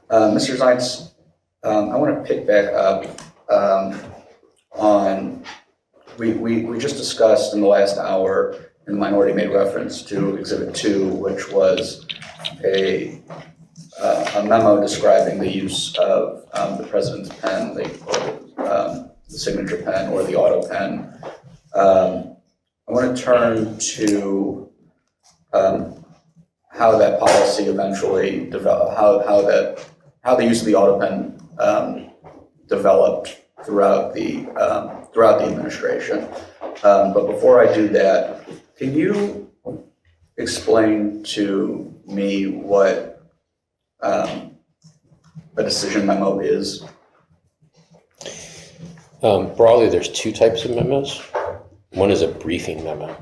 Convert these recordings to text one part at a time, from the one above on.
Mr. Zients, I want to pick back up on, we just discussed in the last hour, and the minority made reference to Exhibit 2, which was a memo describing the use of the president's pen, the signature pen, or the Autopen. I want to turn to how that policy eventually developed, how the use of the Autopen developed throughout the administration. But before I do that, can you explain to me what a decision memo is? Broadly, there's two types of memos. One is a briefing memo.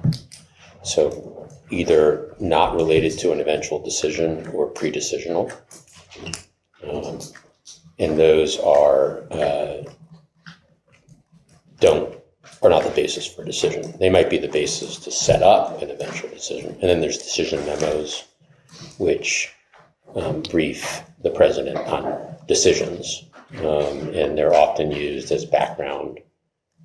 So either not related to an eventual decision or pre-decisional. And those are not the basis for a decision. They might be the basis to set up an eventual decision. And then there's decision memos, which brief the president on decisions. And they're often used as background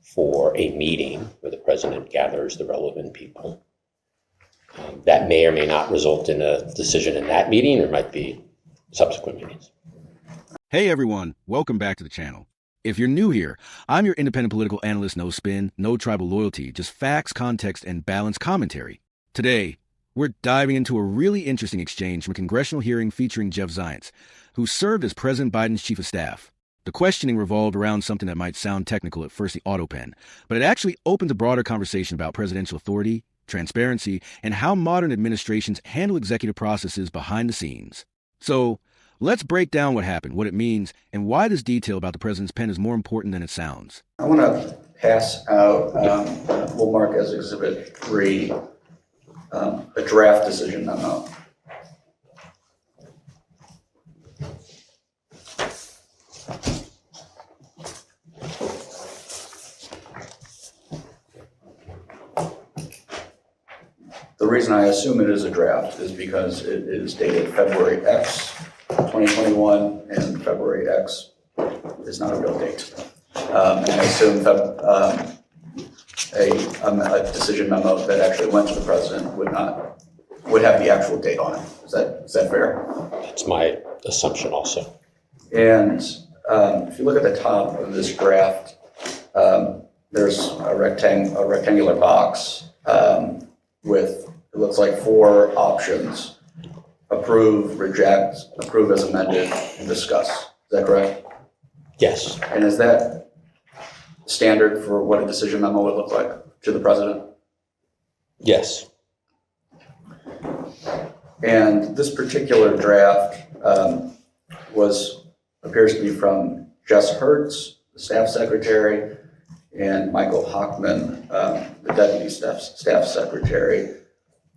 for a meeting where the president gathers the relevant people. That may or may not result in a decision in that meeting, or might be subsequent meetings. Hey everyone, welcome back to the channel. If you're new here, I'm your independent political analyst, no spin, no tribal loyalty, just facts, context, and balanced commentary. Today, we're diving into a really interesting exchange from a congressional hearing featuring Jeff Zients, who served as President Biden's chief of staff. The questioning revolved around something that might sound technical at first, the Autopen, but it actually opened a broader conversation about presidential authority, transparency, and how modern administrations handle executive processes behind the scenes. So, let's break down what happened, what it means, and why this detail about the president's pen is more important than it sounds. I want to pass out, we'll mark as Exhibit 3, a draft decision memo. The reason I assume it is a draft is because it is dated February X, 2021, and February X is not a real date. And I assume that a decision memo that actually went to the president would have the actual date on it. Is that fair? That's my assumption also. And if you look at the top of this draft, there's a rectangular box with, it looks like 4 options: approve, reject, approve as amended, and discuss. Is that correct? Yes. And is that standard for what a decision memo would look like to the president? Yes. And this particular draft appears to be from Jess Hertz, the staff secretary, and Michael Hochman, the deputy staff secretary,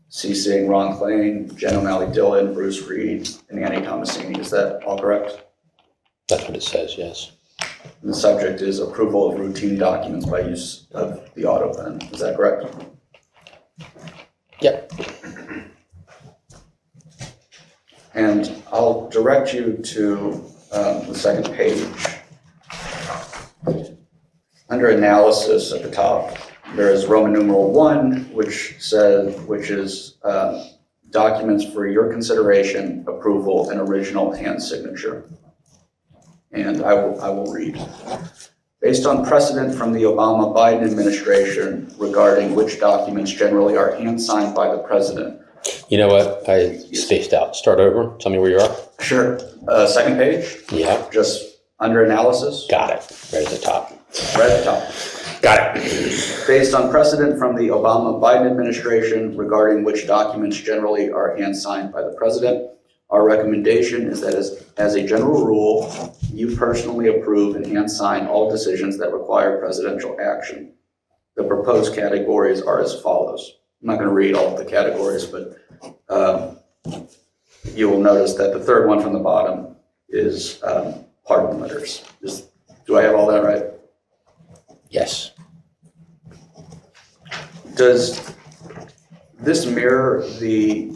CCing Ron Klain, Jen O'Malley Dillon, Bruce Reed, and Annie Tomasini. Is that all correct? That's what it says, yes. And the subject is approval of routine documents by use of the Autopen. Is that correct? Yep. And I'll direct you to the second page. Under analysis at the top, there is Roman numeral 1, which is documents for your consideration, approval, and original hand signature. And I will read. Based on precedent from the Obama-Biden administration regarding which documents generally are hand-signed by the president. You know what? I spaced out. Start over. Tell me where you are. Sure. Second page. Yeah. Just under analysis. Got it. Right at the top. Right at the top. Got it. Based on precedent from the Obama-Biden administration regarding which documents generally are hand-signed by the president, our recommendation is that as a general rule, you personally approve and hand-sign all decisions that require presidential action. The proposed categories are as follows. I'm not going to read all of the categories, but you will notice that the third one from the bottom is pardon letters. Do I have all that right? Yes. Does this mirror the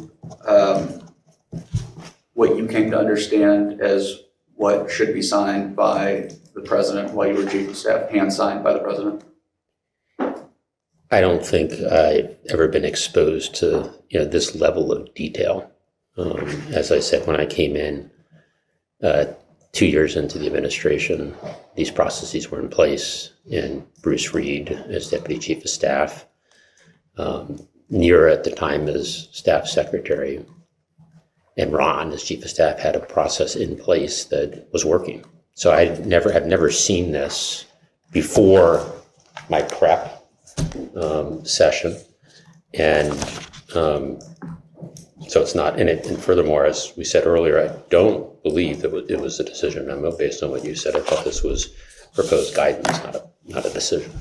what you came to understand as what should be signed by the president while you were chief of staff, hand signed by the president? I don't think I've ever been exposed to this level of detail. As I said, when I came in 2 years into the administration, these processes were in place, and Bruce Reed as deputy chief of staff, Neera at the time as staff secretary, and Ron as chief of staff had a process in place that was working. So have never seen this before my prep session, and so it's not in it. And furthermore, as we said earlier, I don't believe that it was a decision memo based on what you said. I thought this was proposed guidance, not a decision.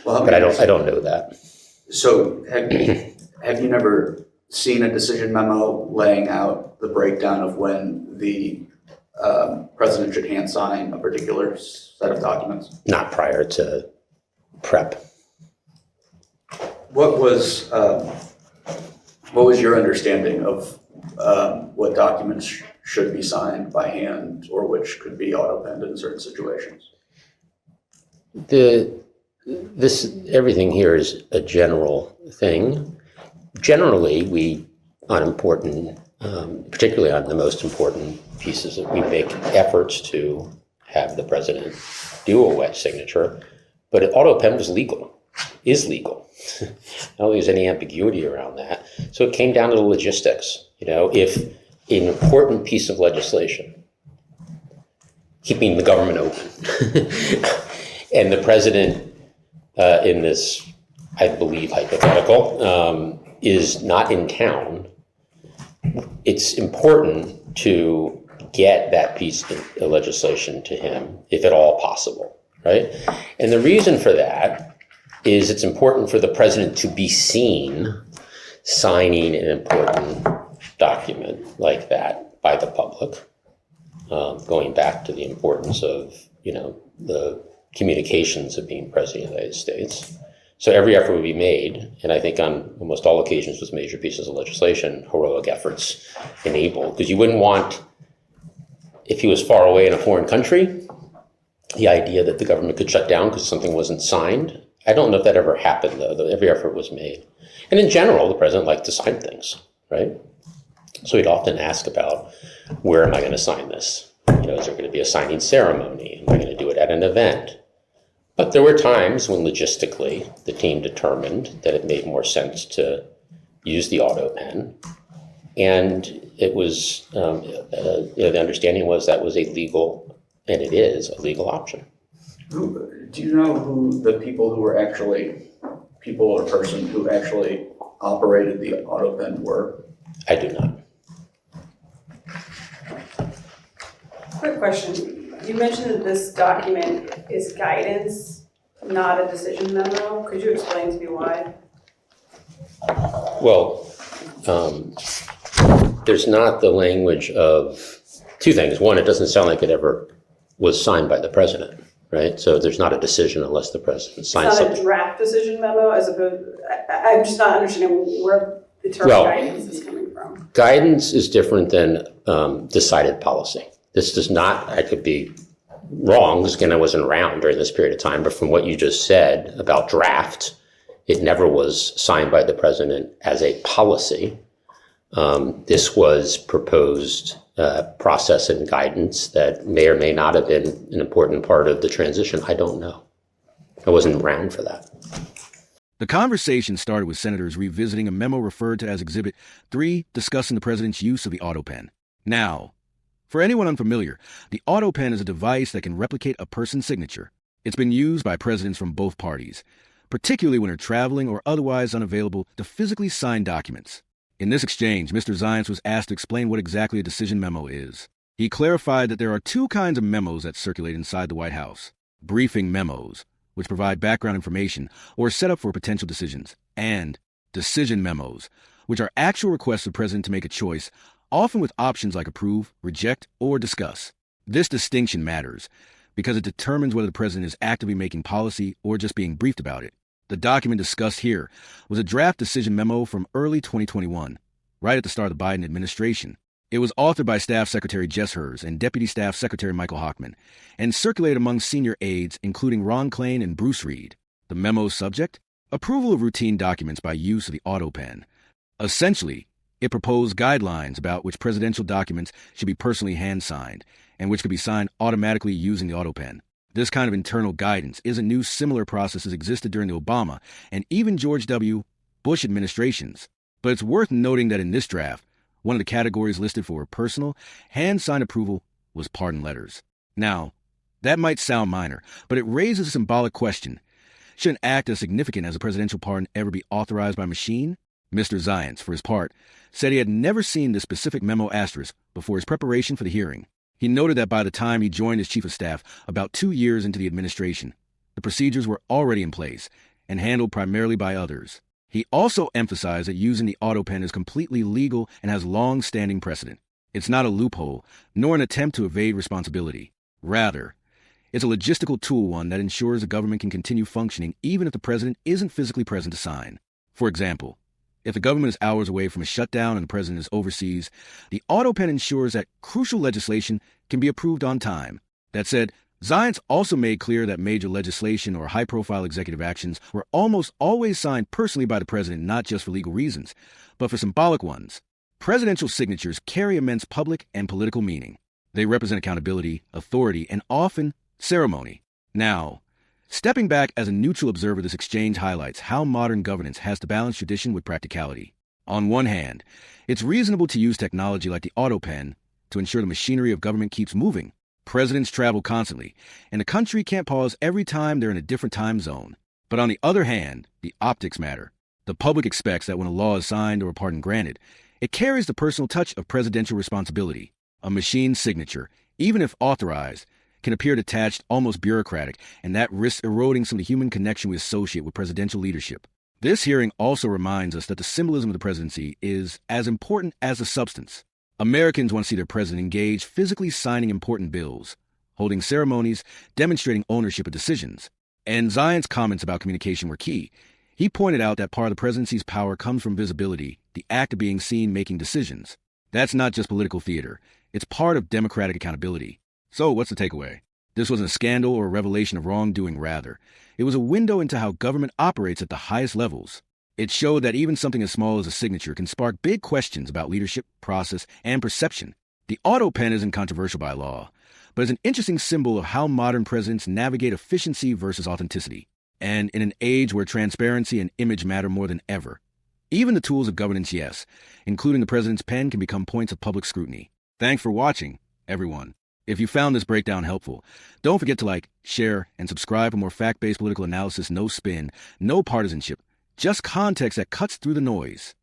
Well, but I don't know that. So have you never seen a decision memo laying out the breakdown of when the president should hand sign a particular set of documents? Not prior to prep. What was your understanding of what documents should be signed by hand or which could be auto-penned in certain situations? Everything here is a general thing. Generally, on important, particularly on the most important pieces, we make efforts to have the president do a wet signature, but auto-pen is legal. I don't think there's any ambiguity around that. So it came down to the logistics. If an important piece of legislation, keeping the government open, and the president in this, I believe, hypothetical, is not in town, it's important to get that piece of legislation to him, if at all possible, right? And the reason for that is it's important for the president to be seen signing an important document like that by the public, going back to the importance of, the communications of being president of the United States. So every effort would be made, and I think on almost all occasions with major pieces of legislation, heroic efforts enabled, because you wouldn't want, if he was far away in a foreign country, the idea that the government could shut down because something wasn't signed. I don't know if that ever happened, though. Every effort was made. And in general, the president liked to sign things, right? So he'd often ask about, where am I going to sign this? Is there going to be a signing ceremony? Am I going to do it at an event? But there were times when logistically the team determined that it made more sense to use the auto pen. And it was, the understanding was that was a legal, and it is a legal option. Do you know who the people or person who actually operated the auto pen were? I do not. Quick question. You mentioned that this document is guidance, not a decision memo. Could you explain to me why? Well, there's not the language of two things. One, it doesn't sound like it ever was signed by the president, right? So there's not a decision unless the president signs It's not something. a draft decision memo, as opposed. I'm just not understanding where the term guidance is coming from. Guidance is different than decided policy. This does not, I could be wrong, because again, I wasn't around during this period of time, but from what you just said about draft, it never was signed by the president as a policy. This was proposed process and guidance that may or may not have been an important part of the transition. I don't know. I wasn't around for that. The conversation started with senators revisiting a memo referred to as Exhibit 3, discussing the president's use of the auto pen. Now, for anyone unfamiliar, the auto pen is a device that can replicate a person's signature. It's been used by presidents from both parties, particularly when they're traveling or otherwise unavailable to physically sign documents. In this exchange, Mr. Zients was asked to explain what exactly a decision memo is. He clarified that there are two kinds of memos that circulate inside the White House: briefing memos, which provide background information or set up for potential decisions, and decision memos, which are actual requests of the president to make a choice, often with options like approve, reject, or discuss. This distinction matters because it determines whether the president is actively making policy or just being briefed about it. The document discussed here was a draft decision memo from early 2021, right at the start of the Biden administration. It was authored by Staff Secretary Jess Hers and Deputy Staff Secretary Michael Hochman, and circulated among senior aides, including Ron Klain and Bruce Reed. The memo's subject? Approval of routine documents by use of the Autopen. Essentially, it proposed guidelines about which presidential documents should be personally hand-signed, and which could be signed automatically using the Autopen. This kind of internal guidance isn't new. Similar processes existed during the Obama and even George W. Bush administrations. But it's worth noting that in this draft, one of the categories listed for personal, hand-signed approval was pardon letters. Now, that might sound minor, but it raises a symbolic question. Should an act as significant as a presidential pardon ever be authorized by machine? Mr. Zients, for his part, said he had never seen this specific memo asterisk before his preparation for the hearing. He noted that by the time he joined as chief of staff, about 2 years into the administration, the procedures were already in place and handled primarily by others. He also emphasized that using the Autopen is completely legal and has long-standing precedent. It's not a loophole, nor an attempt to evade responsibility. Rather, it's a logistical tool, one that ensures the government can continue functioning even if the president isn't physically present to sign. For example, if the government is hours away from a shutdown and the president is overseas, the Autopen ensures that crucial legislation can be approved on time. That said, Zients also made clear that major legislation or high-profile executive actions were almost always signed personally by the president, not just for legal reasons, but for symbolic ones. Presidential signatures carry immense public and political meaning. They represent accountability, authority, and often ceremony. Now, stepping back as a neutral observer, this exchange highlights how modern governance has to balance tradition with practicality. On one hand, it's reasonable to use technology like the Autopen to ensure the machinery of government keeps moving. Presidents travel constantly, and the country can't pause every time they're in a different time zone. But on the other hand, the optics matter. The public expects that when a law is signed or a pardon granted, it carries the personal touch of presidential responsibility. A machine signature, even if authorized, can appear detached, almost bureaucratic, and that risks eroding some of the human connection we associate with presidential leadership. This hearing also reminds us that the symbolism of the presidency is as important as the substance. Americans want to see their president engaged, physically signing important bills, holding ceremonies, demonstrating ownership of decisions. And Zients' comments about communication were key. He pointed out that part of the presidency's power comes from visibility, the act of being seen making decisions. That's not just political theater. It's part of democratic accountability. So what's the takeaway? This wasn't a scandal or a revelation of wrongdoing. Rather, it was a window into how government operates at the highest levels. It showed that even something as small as a signature can spark big questions about leadership, process, and perception. The Autopen isn't controversial by law, but is an interesting symbol of how modern presidents navigate efficiency versus authenticity. And in an age where transparency and image matter more than ever, even the tools of governance, yes, including the president's pen, can become points of public scrutiny. Thanks for watching, everyone. If you found this breakdown helpful, don't forget to like, share, and subscribe for more fact-based political analysis. No spin, no partisanship, just context that cuts through the noise.